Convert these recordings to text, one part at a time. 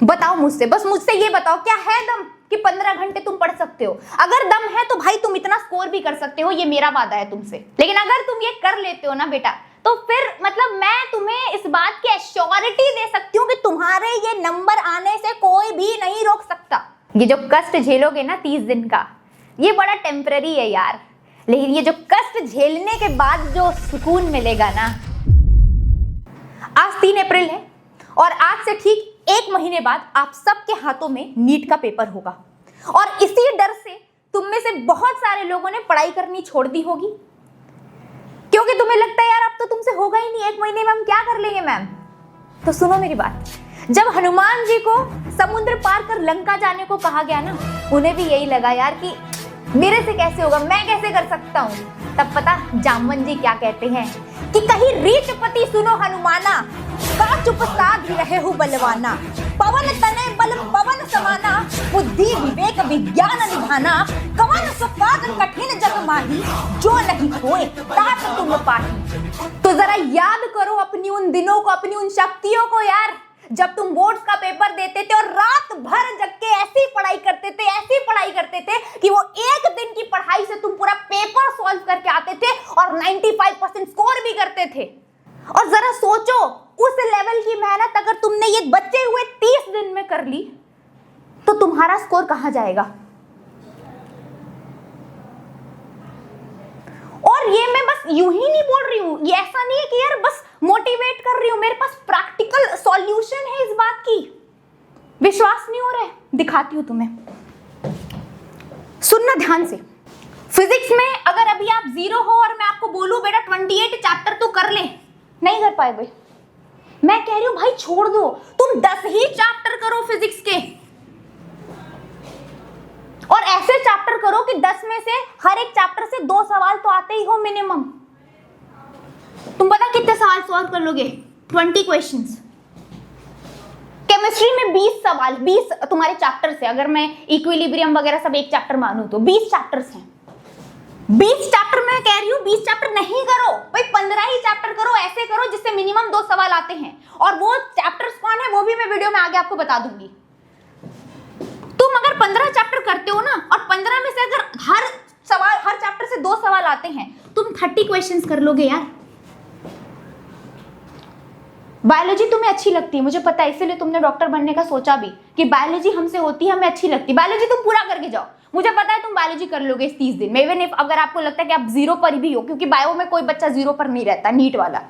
बताओ मुझसे, बस मुझसे ये बताओ, क्या है दम कि 15 घंटे तुम पढ़ सकते हो? अगर दम है तो भाई तुम इतना स्कोर भी कर सकते हो, ये मेरा वादा है तुमसे। लेकिन अगर तुम ये कर लेते हो ना बेटा, तो फिर मतलब मैं तुम्हें इस बात की एश्योरिटी दे सकती हूँ कि तुम्हारे ये नंबर आने से कोई भी नहीं रोक सकता। ये जो कष्ट झेलोगे ना 30 दिन का, ये बड़ा टेम्पररी है यार, लेकिन ये जो कष्ट झेलने के बाद जो सुकून मिलेगा ना। आज 3 अप्रैल है और आज से ठीक 1 महीने बाद आप सबके हाथों में नीट का पेपर होगा, और इसी डर से तुम में से बहुत सारे लोगों ने पढ़ाई करनी छोड़ दी होगी, क्योंकि तुम्हें लगता है यार अब तो तुमसे होगा ही नहीं, 1 महीने में हम क्या कर लेंगे मैम। तो सुनो मेरी बात, जब हनुमान जी को समुद्र पार कर लंका जाने को कहा गया ना, उन्हें भी यही लगा यार कि मेरे से कैसे होगा, मैं कैसे कर सकता हूँ। तब पता जामवन जी क्या कहते हैं कि कहीं रीच पति सुनो हनुमाना, का चुप साध रहे हो बलवाना, पवन तने बल पवन समाना, बुद्धि विवेक विज्ञान निधाना, कवन सुपाद कठिन जग माही, जो नहीं होए तात तुम पाही। तो जरा याद करो अपनी उन दिनों को, अपनी उन शक्तियों को यार, जब तुम बोर्ड्स का पेपर देते थे और रात भर जग के ऐसी पढ़ाई करते थे, ऐसी पढ़ाई करते थे कि वो एक दिन की पढ़ाई से तुम पूरा पेपर सॉल्व करके आते थे और 95% स्कोर भी करते थे। और जरा सोचो, उस लेवल की मेहनत अगर तुमने ये बचे हुए 30 दिन में कर ली, तो तुम्हारा स्कोर कहां जाएगा। और ये मैं बस यूं ही नहीं बोल रही हूं, ये ऐसा नहीं है कि यार बस मोटिवेट कर रही हूं, मेरे पास प्रैक्टिकल सॉल्यूशन है इस बात की। विश्वास नहीं हो रहा है, दिखाती हूं तुम्हें, सुनना ध्यान से। फिजिक्स में अगर अभी आप 0 हो और मैं आपको बोलूं बेटा 28 चैप्टर तो कर ले, नहीं कर पाएगे। मैं कह रही हूं भाई छोड़ दो, तुम 10 ही चैप्टर करो फिजिक्स के, और ऐसे चैप्टर करो कि 10 में से हर एक चैप्टर से 2 सवाल तो आते ही हो मिनिमम। तुम पता कितने सवाल सॉल्व कर लोगे? 20 क्वेश्चंस। केमिस्ट्री में 20 सवाल, 20 तुम्हारे चैप्टर से, अगर मैं इक्विलिब्रियम वगैरह सब एक चैप्टर मानूं तो 20 चैप्टर्स हैं। 20 चैप्टर मैं कह रही हूं, 20 चैप्टर नहीं करो भाई, 15 ही चैप्टर करो, ऐसे करो जिससे मिनिमम 2 सवाल आते हैं। और वो चैप्टर्स कौन है वो भी मैं वीडियो में आगे आपको बता दूंगी। तुम अगर 15 चैप्टर करते हो ना, और 15 में से अगर हर चैप्टर से 2 सवाल आते हैं, तुम 30 क्वेश्चंस कर लोगे यार। बायोलॉजी तुम्हें अच्छी लगती है, मुझे पता है, इसीलिए तुमने डॉक्टर बनने का सोचा भी कि बायोलॉजी हमसे होती है, हमें अच्छी लगती है। बायोलॉजी तुम पूरा करके जाओ, मुझे पता है तुम बायोलॉजी कर लोगे इस 30 दिन में। इवन अगर आपको लगता है कि आप 0 पर भी हो, क्योंकि बायो में कोई बच्चा 0 पर नहीं रहता, नीट वाला,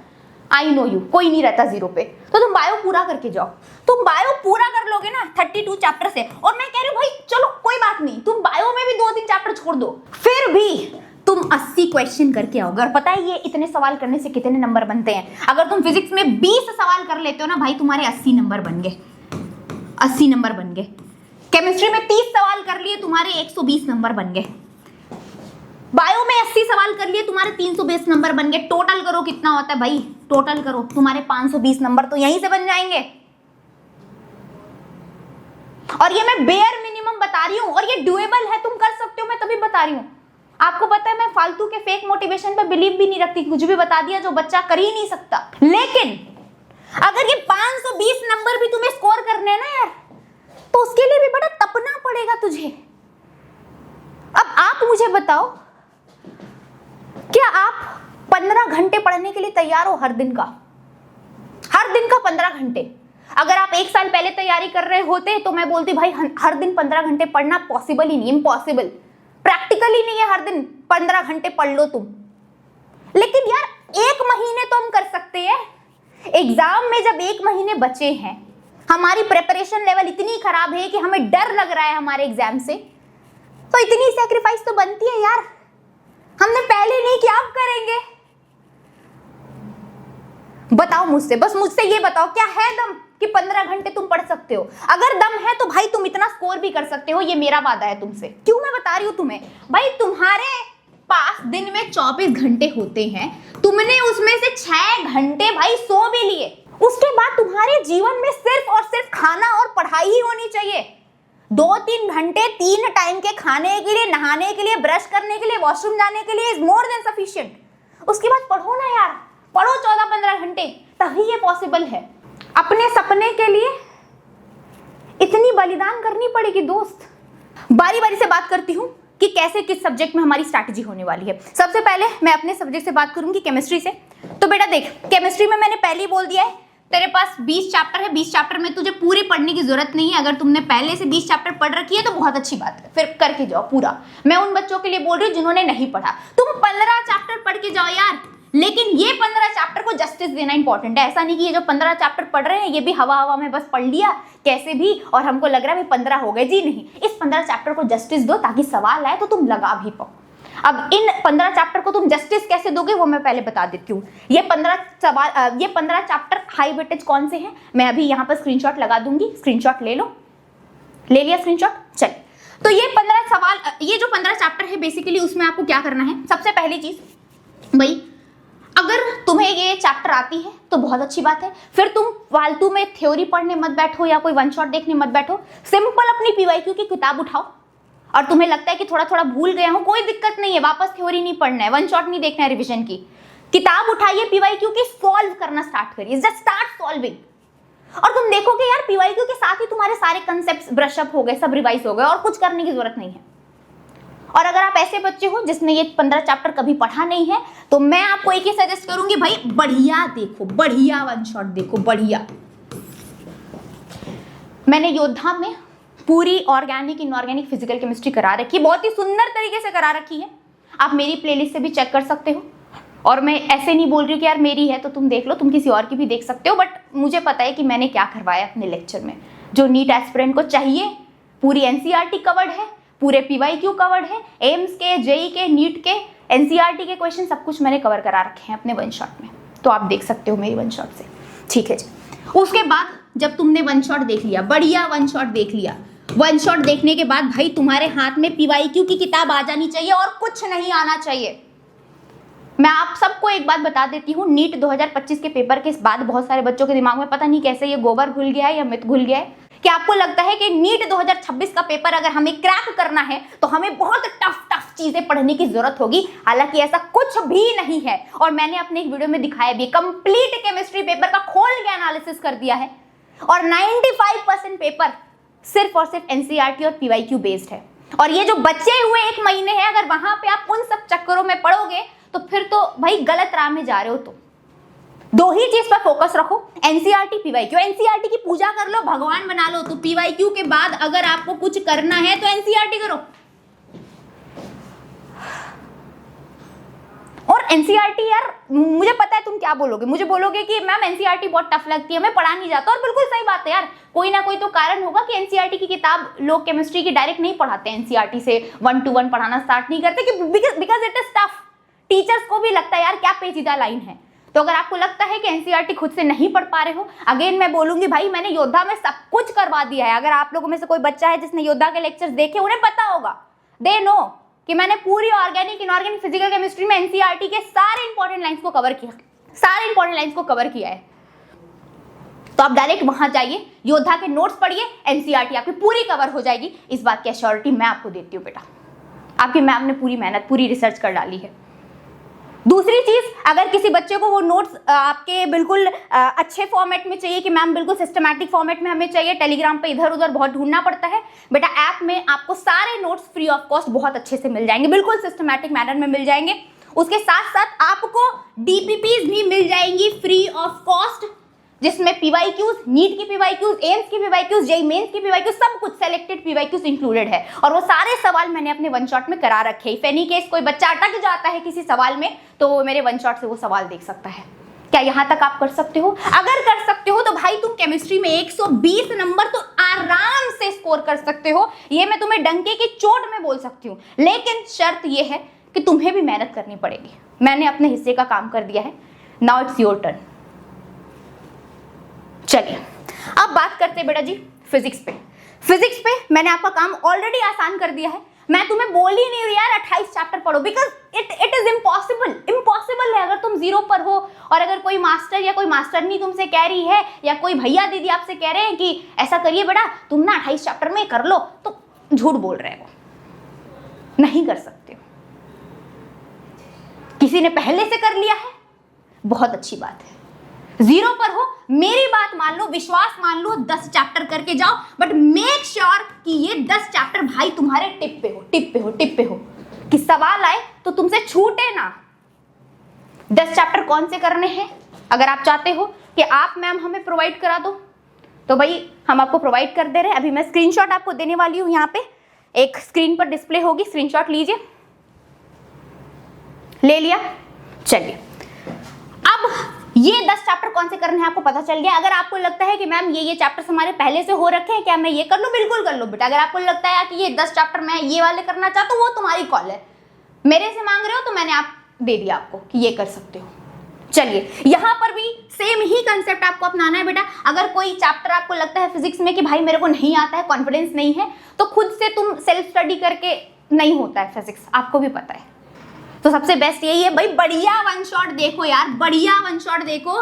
आई नो यू, कोई नहीं रहता 0 पे, तो तुम बायो पूरा करके जाओ। तुम बायो पूरा कर लोगे ना 32 चैप्टर से, और मैं कह रही हूँ भाई चलो कोई बात नहीं, तुम बायो में भी 2-3 चैप्टर छोड़ दो, फिर भी तुम 80 क्वेश्चन करके आओगे। और पता है ये इतने सवाल करने से कितने नंबर बनते हैं? अगर तुम फिजिक्स में 20 सवाल कर लेते हो ना भाई, तुम्हारे 80 नंबर बन गए, 80 नंबर बन गए। केमिस्ट्री में 30 सवाल कर लिए, तुम्हारे 120 नंबर बन गए। बायो में 80 सवाल कर लिए, तुम्हारे 320 नंबर बन गए। टोटल करो कितना होता है भाई, टोटल करो, तुम्हारे 520 नंबर तो यहीं से बन जाएंगे। और ये मैं बेयर मिनिमम बता रही हूं, और ये डुएबल है, तुम कर सकते हो, मैं तभी बता रही हूं। आपको पता है मैं फालतू के फेक मोटिवेशन पे बिलीव भी नहीं रखती, कुछ भी बता दिया जो बच्चा कर ही नहीं सकता। लेकिन अगर ये 520 नंबर भी तुम्हें स्कोर करने हैं ना यार, तो उसके लिए भी बड़ा तपना पड़ेगा तुझे। अब आप मुझे बताओ, क्या आप 15 घंटे पढ़ने के लिए तैयार हो हर दिन का? हर दिन का 15 घंटे। अगर आप 1 साल पहले तैयारी कर रहे होते तो मैं बोलती भाई हर दिन 15 घंटे पढ़ना पॉसिबल ही नहीं, इम्पॉसिबल, प्रैक्टिकली नहीं है हर दिन 15 घंटे पढ़ लो तुम। लेकिन यार 1 महीने तो हम कर सकते हैं। एग्जाम में जब 1 महीने बचे हैं, हमारी प्रिपरेशन लेवल इतनी खराब है कि हमें डर लग रहा है हमारे एग्जाम से, तो इतनी सैक्रिफाइस तो बनती है यार। हमने पहले नहीं किया, अब करेंगे। बताओ मुझसे, बस मुझसे ये बताओ, क्या है दम कि 15 घंटे तुम पढ़ सकते हो? अगर दम है तो भाई तुम इतना स्कोर भी कर सकते हो, ये मेरा वादा है तुमसे। क्यों मैं बता रही हूं तुम्हें? भाई तुम्हारे पास दिन में 24 घंटे होते हैं, तुमने उसमें से 6 घंटे भाई सो भी लिए। उसके बाद तुम्हारे जीवन में सिर्फ और सिर्फ खाना और पढ़ाई ही होनी चाहिए। 2-3 घंटे 3 टाइम के खाने के लिए, नहाने के लिए, ब्रश करने के लिए, वॉशरूम जाने के लिए इज मोर देन सफिशिएंट। उसके बाद पढ़ो ना यार, पढ़ो 14-15 घंटे, तभी ये पॉसिबल है। अपने सपने के लिए इतनी बलिदान करनी पड़ेगी दोस्त। बारी बारी से बात करती हूँ कि कैसे किस सब्जेक्ट में हमारी स्ट्रैटेजी होने वाली है। सबसे पहले मैं अपने सब्जेक्ट से बात करूंगी, केमिस्ट्री से। तो बेटा देख, केमिस्ट्री में मैंने पहले ही बोल दिया है, तेरे पास 20 चैप्टर है। 20 चैप्टर में तुझे पूरे पढ़ने की जरूरत नहीं है। अगर तुमने पहले से 20 चैप्टर पढ़ रखी है तो बहुत अच्छी बात है, फिर करके जाओ पूरा। मैं उन बच्चों के लिए बोल रही हूँ जिन्होंने नहीं पढ़ा, तुम 15 चैप्टर पढ़ के जाओ यार। लेकिन ये 15 चैप्टर को जस्टिस देना इंपॉर्टेंट है। ऐसा नहीं कि ये जो 15 चैप्टर पढ़ रहे हैं ये भी हवा हवा में बस पढ़ लिया कैसे भी और हमको लग रहा है 15 हो गए। जी नहीं, इस 15 चैप्टर को जस्टिस दो ताकि सवाल आए तो तुम लगा भी पाओ। अब इन 15 चैप्टर को तुम जस्टिस कैसे दोगे वो मैं पहले बता देती हूँ। ये 15 चैप्टर हाई वेटेज कौन से हैं, मैं अभी यहाँ पर स्क्रीनशॉट लगा दूंगी। स्क्रीनशॉट ले लो, ले लिया स्क्रीनशॉट। चलिए, तो ये 15 सवाल, ये जो 15 चैप्टर है बेसिकली उसमें आपको क्या करना है। सबसे पहली चीज भाई, अगर तुम्हें ये चैप्टर आती है तो बहुत अच्छी बात है, फिर तुम फालतू में थ्योरी पढ़ने मत बैठो या कोई वन शॉट देखने मत बैठो। सिंपल अपनी पीवाईक्यू की किताब उठाओ और तुम्हें लगता है कि थोड़ा थोड़ा भूल गया हूं, कोई दिक्कत नहीं है, वापस थ्योरी नहीं पढ़ना है, वन शॉट नहीं देखना है, रिविजन की किताब उठाइए, पीवाईक्यू की सॉल्व करना स्टार्ट करिए। जस्ट स्टार्ट सॉल्विंग और तुम देखोगे यार पीवाईक्यू के साथ ही तुम्हारे सारे कंसेप्ट्स ब्रशअप हो गए, सब रिवाइज हो गए और कुछ करने की जरूरत नहीं है। और अगर आप ऐसे बच्चे हो जिसने ये 15 चैप्टर कभी पढ़ा नहीं है तो मैं आपको एक ही सजेस्ट करूंगी, भाई बढ़िया देखो, बढ़िया वन शॉट देखो, बढ़िया। मैंने योद्धा में पूरी ऑर्गेनिक इनऑर्गेनिक फिजिकल केमिस्ट्री करा रखी है, बहुत ही सुंदर तरीके से करा रखी है। आप मेरी प्लेलिस्ट से भी चेक कर सकते हो। और मैं ऐसे नहीं बोल रही हूँ कि यार मेरी है तो तुम देख लो, तुम किसी और की भी देख सकते हो, बट मुझे पता है कि मैंने क्या करवाया अपने लेक्चर में। जो नीट एस्पिरेंट को चाहिए, पूरी एनसीईआरटी कवर्ड है, पूरे पीवाईक्यू कवर्ड है, एम्स के, जेई के, नीट के, एनसीईआरटी के क्वेश्चन सब कुछ मैंने कवर करा रखे हैं अपने वन शॉट में, तो आप देख सकते हो मेरी वन शॉट से। ठीक है जी। उसके बाद जब तुमने वन शॉट देख लिया, बढ़िया वन शॉट देख लिया, वन शॉट देखने के बाद भाई तुम्हारे हाथ में पीवाईक्यू की किताब आ जानी चाहिए और कुछ नहीं आना चाहिए। मैं आप सबको एक बात बता देती हूँ, नीट 2025 के पेपर के बाद बहुत सारे बच्चों के दिमाग में पता नहीं कैसे ये गोबर घुल गया है या मिथ घुल गया है कि आपको लगता है कि नीट 2026 का पेपर अगर हमें क्रैक करना है तो हमें बहुत टफ चीजें पढ़ने की जरूरत होगी। हालांकि ऐसा कुछ भी नहीं है और मैंने अपने एक वीडियो में दिखाया भी, कंप्लीट केमिस्ट्री पेपर का खोल के एनालिसिस कर दिया है और 95% पेपर सिर्फ और सिर्फ एनसीईआरटी और पीवाईक्यू बेस्ड है। और ये जो बचे हुए 1 महीने हैं, अगर वहां पे आप उन सब चक्करों में पढ़ोगे तो फिर तो भाई गलत राह में जा रहे हो। तो दो ही चीज पर फोकस रखो, एनसीईआरटी, पीवाईक्यू। एनसीईआरटी की पूजा कर लो, भगवान बना लो, तो पीवाईक्यू के बाद अगर आपको कुछ करना है तो एनसीईआरटी करो। और एनसीईआरटी यार, मुझे पता है तुम क्या बोलोगे, मुझे बोलोगे कि मैम एनसीईआरटी बहुत टफ लगती है, मैं पढ़ा नहीं जाता। और बिल्कुल सही बात है यार, कोई ना कोई तो कारण होगा कि एनसीईआरटी की किताब लोग केमिस्ट्री की डायरेक्ट नहीं पढ़ाते, एनसीईआरटी से 1-to-1 पढ़ाना स्टार्ट नहीं करते कि because it is tough. Teachers को भी लगता है यार क्या पेचीदा लाइन है। तो अगर आपको लगता है कि एनसीईआरटी खुद से नहीं पढ़ पा रहे हो, अगेन मैं बोलूंगी भाई मैंने योद्धा में सब कुछ करवा दिया है। अगर आप लोगों में से कोई बच्चा है जिसने योद्धा के लेक्चर्स देखे, उन्हें पता होगा, दे नो कि मैंने पूरी ऑर्गेनिक इनऑर्गेनिक फिजिकल केमिस्ट्री में एनसीईआरटी के सारे इंपॉर्टेंट लाइंस को कवर किया, सारे इंपॉर्टेंट लाइंस को कवर किया है। तो आप डायरेक्ट वहां जाइए, योद्धा के नोट्स पढ़िए, एनसीईआरटी आपकी पूरी कवर हो जाएगी। इस बात की एश्योरिटी मैं आपको देती हूँ बेटा, आपकी मैम ने पूरी मेहनत, पूरी रिसर्च कर डाली है। दूसरी चीज, अगर किसी बच्चे को वो नोट्स आपके बिल्कुल अच्छे फॉर्मेट में चाहिए कि मैम बिल्कुल सिस्टमैटिक फॉर्मेट में हमें चाहिए, टेलीग्राम पे इधर उधर बहुत ढूंढना पड़ता है, बेटा ऐप में आपको सारे नोट्स फ्री ऑफ कॉस्ट बहुत अच्छे से मिल जाएंगे, बिल्कुल सिस्टमैटिक मैनर में मिल जाएंगे। उसके साथ साथ आपको डीपीपीज भी मिल जाएंगी फ्री ऑफ कॉस्ट, जिसमें पीवाईक्यूज, नीट की पीवाईक्यूज, एम्स की पीवाईक्यूज, जेईई मेंस की पीवाईक्यूज, सब कुछ सेलेक्टेड पीवाईक्यूज इंक्लूडेड है। और वो सारे सवाल मैंने अपने वन शॉट में करा रखे हैं। इफ एनी केस कोई बच्चा अटक जाता है किसी सवाल में तो वो मेरे वन शॉट से वो सवाल देख सकता है। क्या यहाँ तक आप कर सकते हो? अगर कर सकते हो तो भाई तुम केमिस्ट्री में 120 नंबर तो आराम से स्कोर कर सकते हो, ये मैं तुम्हें डंके की चोट में बोल सकती हूँ। लेकिन शर्त यह है कि तुम्हें भी मेहनत करनी पड़ेगी। मैंने अपने हिस्से का काम कर दिया है, नाउ इट्स योर टर्न। चलिए अब बात करते हैं बेटा जी फिजिक्स पे। फिजिक्स पे मैंने आपका काम ऑलरेडी आसान कर दिया है। मैं तुम्हें बोल ही नहीं रही यार 28 चैप्टर पढ़ो, बिकॉज इट इज इम्पॉसिबल है। अगर तुम 0 पर हो और अगर कोई मास्टर या कोई मास्टरनी तुमसे कह रही है या कोई भैया दीदी आपसे कह रहे हैं कि ऐसा करिए बेटा तुम ना 28 चैप्टर में कर लो, तो झूठ बोल रहे हो, नहीं कर सकते हो। किसी ने पहले से कर लिया है, बहुत अच्छी बात है, 0 पर हो, मेरी बात मान लो, विश्वास मान लो, 10 चैप्टर करके जाओ, बट मेक श्योर कि ये 10 चैप्टर भाई तुम्हारे टिप पे हो, टिप पे हो, टिप पे हो, कि सवाल आए तो तुमसे छूटे ना। 10 चैप्टर कौन से करने हैं? अगर आप चाहते हो कि आप मैम हमें प्रोवाइड करा दो तो भाई हम आपको प्रोवाइड कर दे रहे हैं। अभी मैं स्क्रीनशॉट आपको देने वाली हूं, यहाँ पे एक स्क्रीन पर डिस्प्ले होगी, स्क्रीनशॉट लीजिए। ले लिया? चलिए, अब ये 10 चैप्टर कौन से करने हैं आपको पता चल गया। अगर आपको लगता है कि मैम ये चैप्टर्स हमारे पहले से हो रखे हैं, क्या मैं ये कर लूं? बिल्कुल कर लो बेटा। अगर आपको लगता है कि ये 10 चैप्टर मैं ये वाले करना चाहता हूं, वो तुम्हारी कॉल है। मेरे से मांग रहे हो तो मैंने आप दे दिया आपको कि ये कर सकते हो। चलिए, यहां पर भी सेम ही कंसेप्ट आपको अपनाना है बेटा। अगर कोई चैप्टर आपको लगता है फिजिक्स में कि भाई मेरे को नहीं आता है, कॉन्फिडेंस नहीं है, तो खुद से तुम सेल्फ स्टडी करके नहीं होता है फिजिक्स, आपको भी पता है। तो सबसे बेस्ट यही है भाई, बढ़िया वन शॉट देखो यार, बढ़िया वन शॉट देखो।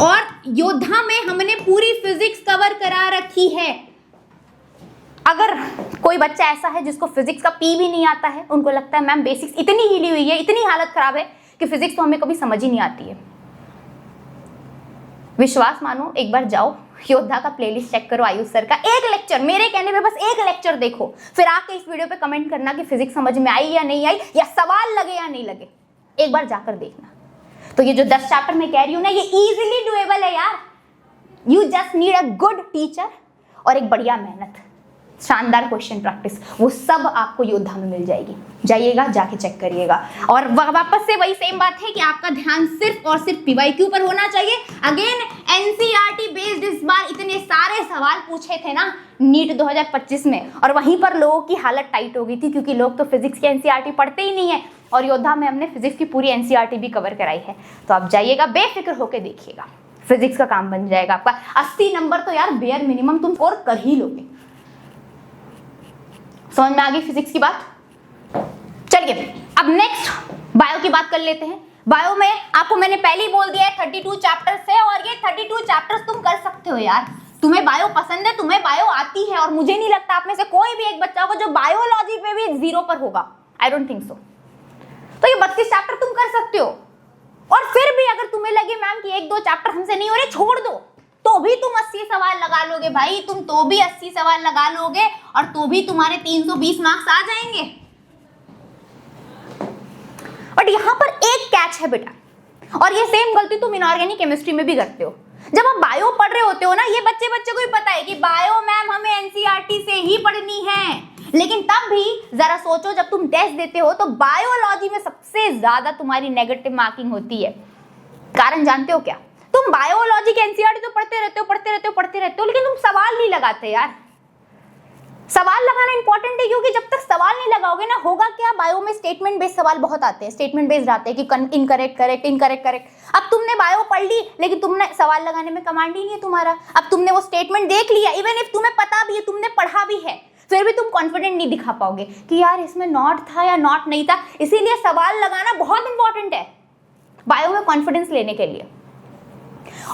और योद्धा में हमने पूरी फिजिक्स कवर करा रखी है। अगर कोई बच्चा ऐसा है जिसको फिजिक्स का पी भी नहीं आता है, उनको लगता है मैम बेसिक्स इतनी हिली हुई है, इतनी हालत खराब है कि फिजिक्स तो हमें कभी समझ ही नहीं आती है, विश्वास मानो, एक बार जाओ योद्धा का प्लेलिस्ट चेक करो, आयुष सर का एक लेक्चर, मेरे कहने पे बस एक लेक्चर देखो, फिर आके इस वीडियो पे कमेंट करना कि फिजिक्स समझ में आई या नहीं आई, या सवाल लगे या नहीं लगे, एक बार जाकर देखना। तो ये जो 10 चैप्टर मैं कह रही हूं ना, ये इजीली डुएबल है यार। You just need a good teacher और एक बढ़िया मेहनत, शानदार क्वेश्चन प्रैक्टिस, वो सब आपको योद्धा में मिल जाएगी। जाइएगा, जाके चेक करिएगा। और वापस से वही सेम बात है कि आपका ध्यान सिर्फ और सिर्फ पीवाईक्यू पर होना चाहिए। अगेन एनसीईआरटी बेस्ड इस बार इतने सारे सवाल पूछे थे ना नीट 2025 में, और वहीं पर लोगों की हालत टाइट हो गई थी, क्योंकि लोग तो फिजिक्स की एनसीईआरटी पढ़ते ही नहीं है, और योद्धा में हमने फिजिक्स की पूरी एनसीईआरटी भी कवर कराई है। तो आप जाइएगा, बेफिक्र होकर देखिएगा, फिजिक्स का काम बन जाएगा आपका। 80 नंबर तो यार बेयर मिनिमम तुम स्कोर कर ही लोगे। समझ में आ गई फिजिक्स की बात? चलिए, अब नेक्स्ट बायो की बात कर लेते हैं। बायो में आपको मैंने पहले ही बोल दिया है 32 चैप्टर्स है, और ये 32 चैप्टर्स तुम कर सकते हो यार। तुम्हें बायो पसंद है, तुम्हें बायो आती है, और मुझे नहीं लगता आप में से कोई भी एक बच्चा होगा जो बायोलॉजी पे भी 0 पर होगा, आई डोंट थिंक सो। तो ये 32 चैप्टर तुम कर सकते हो। और फिर भी अगर तुम्हें लगे मैम कि 1-2 चैप्टर हमसे नहीं हो रहे, छोड़ दो, तो भी तुम 80 सवाल लगा लोगे भाई, तुम तो भी 80 सवाल लगा लोगे, और तो भी तुम्हारे 320 मार्क्स आ जाएंगे। बट यहां पर एक कैच है बेटा, और ये सेम गलती तुम इनऑर्गेनिक केमिस्ट्री में भी करते हो। जब आप बायो पढ़ रहे होते हो ना, ये बच्चे को ही पता है कि बायो मैम हमें एनसीईआरटी से ही पढ़नी है, लेकिन तब भी जरा सोचो, जब तुम टेस्ट देते हो तो बायोलॉजी में सबसे ज्यादा तुम्हारी नेगेटिव मार्किंग होती है। कारण जानते हो क्या? तुम बायोलॉजी के एनसीईआरटी तो पढ़ते रहते हो, लेकिन तुम सवाल नहीं लगाते यार। सवाल लगाना इंपॉर्टेंट है, क्योंकि जब तक सवाल नहीं लगाओगे ना, होगा क्या, बायो में स्टेटमेंट बेस्ड सवाल बहुत आते हैं, स्टेटमेंट बेस्ड आते हैं कि इनकरेक्ट करेक्ट, इनकरेक्ट करेक्ट। अब तुमने बायो पढ़ ली, लेकिन तुमने सवाल लगाने में कमांड ही नहीं है तुम्हारा। अब तुमने वो स्टेटमेंट देख लिया, इवन इफ तुम्हें पता भी है, तुमने पढ़ा भी है, फिर भी तुम कॉन्फिडेंट नहीं दिखा पाओगे कि यार इसमें नॉट था या नॉट नहीं था। इसीलिए सवाल लगाना बहुत इंपॉर्टेंट है बायो में कॉन्फिडेंस लेने के लिए।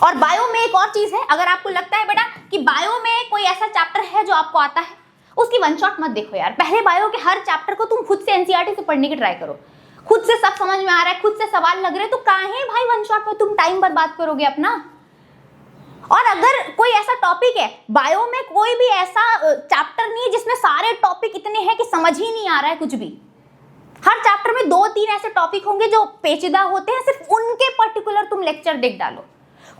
और बायो में एक और चीज है, अगर आपको लगता है बेटा कि बायो में कोई ऐसा चैप्टर है जो आपको आता है, उसकी वन शॉट मत देखो यार। पहले बायो के हर चैप्टर को तुम खुद से एनसीईआरटी से पढ़ने की ट्राई करो, खुद से सब समझ में आ रहा है, खुद से सवाल लग रहे हैं, तो काहे भाई वन शॉट में तुम टाइम बर्बाद करोगे अपना। और अगर कोई ऐसा टॉपिक है, बायो में कोई भी ऐसा चैप्टर नहीं है जिसमें सारे टॉपिक इतने हैं कि समझ ही नहीं आ रहा है कुछ भी। हर चैप्टर में 2-3 ऐसे टॉपिक होंगे जो पेचीदा होते हैं, सिर्फ उनके पर्टिकुलर तुम लेक्चर देख डालो।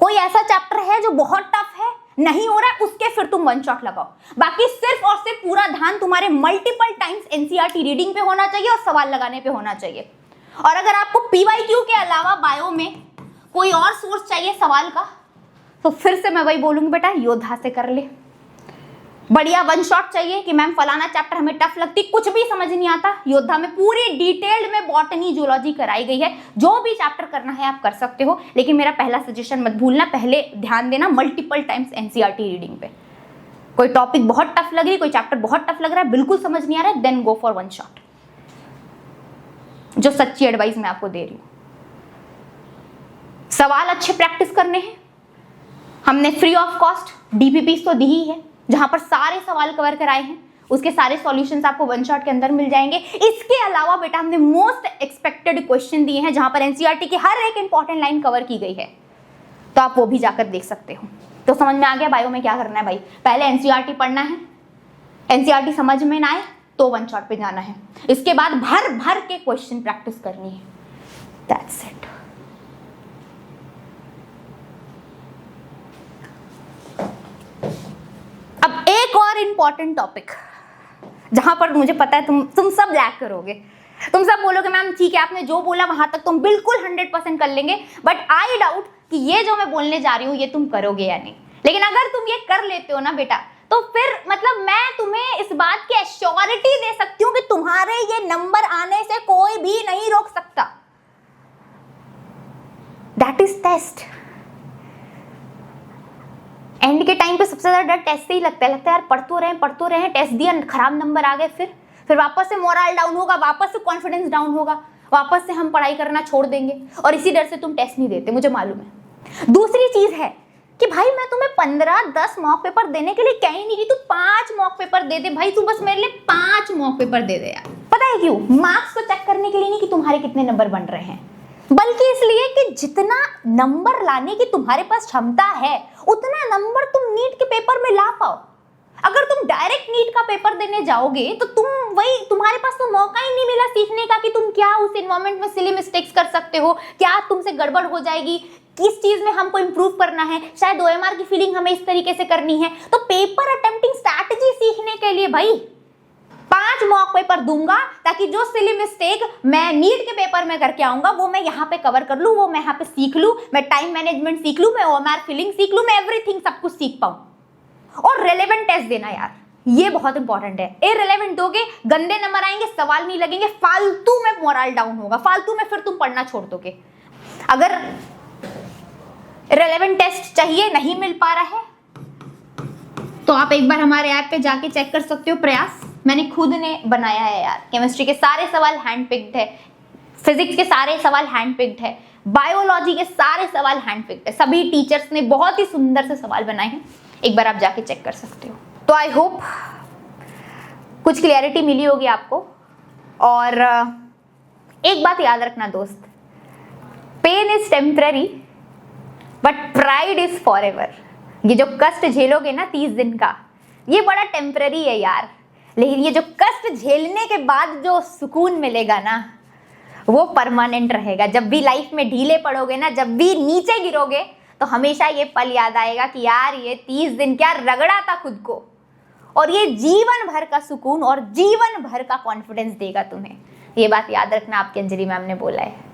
कोई ऐसा चैप्टर है जो बहुत टफ है, नहीं हो रहा है, उसके फिर तुम वन शॉट लगाओ। बाकी सिर्फ और सिर्फ पूरा ध्यान तुम्हारे मल्टीपल टाइम्स एनसीईआरटी रीडिंग पे होना चाहिए और सवाल लगाने पे होना चाहिए। और अगर आपको पीवाईक्यू के अलावा बायो में कोई और सोर्स चाहिए सवाल का, तो फिर से मैं वही बोलूंगी बेटा, योद्धा से कर ले। बढ़िया वन शॉट चाहिए कि मैम फलाना चैप्टर हमें टफ लगती, कुछ भी समझ नहीं आता, योद्धा में पूरी डिटेल्ड में बॉटनी जूलॉजी कराई गई है। जो भी चैप्टर करना है आप कर सकते हो, लेकिन मेरा पहला सजेशन मत भूलना, पहले ध्यान देना मल्टीपल टाइम्स एनसीईआरटी रीडिंग पे। कोई टॉपिक बहुत टफ लग रही, कोई चैप्टर बहुत टफ लग रहा है, बिल्कुल समझ नहीं आ रहा है, then go for one shot. जो सच्ची एडवाइस मैं आपको दे रही हूं। सवाल अच्छे प्रैक्टिस करने हैं, हमने फ्री ऑफ कॉस्ट डीपीपी तो दी ही है, जहां पर सारे सवाल कवर कराए हैं। उसके सारे सॉल्यूशंस आपको वन शॉट के अंदर मिल जाएंगे। इसके अलावा बेटा हमने मोस्ट एक्सपेक्टेड क्वेश्चन दिए हैं जहां पर एनसीईआरटी की हर एक इंपॉर्टेंट लाइन कवर की गई है, तो आप वो भी जाकर देख सकते हो। तो समझ में आ गया बायो में क्या करना है भाई, पहले एनसीईआरटी पढ़ना है, एनसीईआरटी समझ में ना आए तो वन शॉट पे जाना है, इसके बाद भर भर के क्वेश्चन प्रैक्टिस करनी है। That's it. अब एक और इंपॉर्टेंट टॉपिक जहां पर मुझे पता है तुम सब लैग करोगे, तुम सब बोलोगे मैम ठीक है आपने जो बोला वहां तक तुम बिल्कुल 100% कर लेंगे, बट आई डाउट कि ये जो मैं बोलने जा रही हूं ये तुम करोगे या नहीं। लेकिन अगर तुम ये कर लेते हो ना बेटा, तो फिर मतलब मैं तुम्हें इस बात की एश्योरिटी दे सकती हूं कि तुम्हारे ये नंबर आने से कोई भी नहीं रोक सकता। That is test. एंड के टाइम पे सबसे ज्यादा डर टेस्ट से ही लगता है यार पढ़ते रहे टेस्ट दिया खराब नंबर आ गए, फिर वापस से मोरल डाउन होगा, वापस से कॉन्फिडेंस डाउन होगा, वापस से हम पढ़ाई करना छोड़ देंगे, और इसी डर से तुम टेस्ट नहीं देते, मुझे मालूम है। दूसरी चीज है कि भाई मैं तुम्हें 15-10 मॉक पेपर देने के लिए कह ही नहीं रही, तू 5 मॉक पेपर दे दे भाई, तू बस मेरे लिए 5 मॉक पेपर दे दे यार। पता है क्यों? मार्क्स को चेक करने के लिए नहीं कि तुम्हारे कितने नंबर बन रहे हैं, बल्कि इसलिए कि जितना नंबर लाने की तुम्हारे पास क्षमता है उतना नंबर तुम नीट के पेपर में ला पाओ। अगर तुम डायरेक्ट नीट का पेपर देने जाओगे तो तुम्हारे पास तो मौका ही नहीं मिला सीखने का कि तुम क्या उस एनवायरनमेंट में सिली मिस्टेक्स कर सकते हो, क्या तुमसे गड़बड़ हो जाएगी, किस चीज में हमको इंप्रूव करना है, शायद OMR की फीलिंग हमें इस तरीके से करनी है। तो पेपर अटेम्प्टिंग स्ट्रैटेजी सीखने के लिए भाई 5 मॉक पेपर दूंगा, ताकि जो सिली मिस्टेक मैं नीट के पेपर में करके आऊंगा वो मैं यहाँ पे कवर कर लूं, वो मैं यहाँ पे सीख लूं, मैं टाइम मैनेजमेंट सीख लूं, मैं OMR फीलिंग सीख लूं, मैं एवरीथिंग सब कुछ सीख पाऊं। और रेलेवेंट टेस्ट देना यार, ये बहुत इंपॉर्टेंट है। इररिलेवेंट दोगे गंदे नंबर आएंगे, सवाल नहीं लगेंगे, फालतू में मोरल डाउन होगा, फालतू में फिर तुम पढ़ना छोड़ दोगे। अगर रेलेवेंट टेस्ट चाहिए नहीं मिल पा रहा है तो आप एक बार हमारे ऐप पे जाके चेक कर सकते हो, प्रयास मैंने खुद ने बनाया है यार। केमिस्ट्री के सारे सवाल हैंड पिक्ड है, फिजिक्स के सारे सवाल हैंड पिक्ड है, बायोलॉजी के सारे सवाल हैंड पिक्ड है, सभी टीचर्स ने बहुत ही सुंदर से सवाल बनाए हैं, एक बार आप जाके चेक कर सकते हो। तो आई होप कुछ क्लियरिटी मिली होगी आपको। और एक बात याद रखना दोस्त, pain is temporary but pride is forever. ये जो कष्ट झेलोगे ना 30 दिन का, ये बड़ा टेम्पररी है यार, लेकिन ये जो कष्ट झेलने के बाद जो सुकून मिलेगा ना वो परमानेंट रहेगा। जब भी लाइफ में ढीले पड़ोगे ना, जब भी नीचे गिरोगे, तो हमेशा ये पल याद आएगा कि यार ये 30 दिन क्या रगड़ा था खुद को, और ये जीवन भर का सुकून और जीवन भर का कॉन्फिडेंस देगा तुम्हें। ये बात याद रखना, आपकी अंजलि मैम ने बोला है।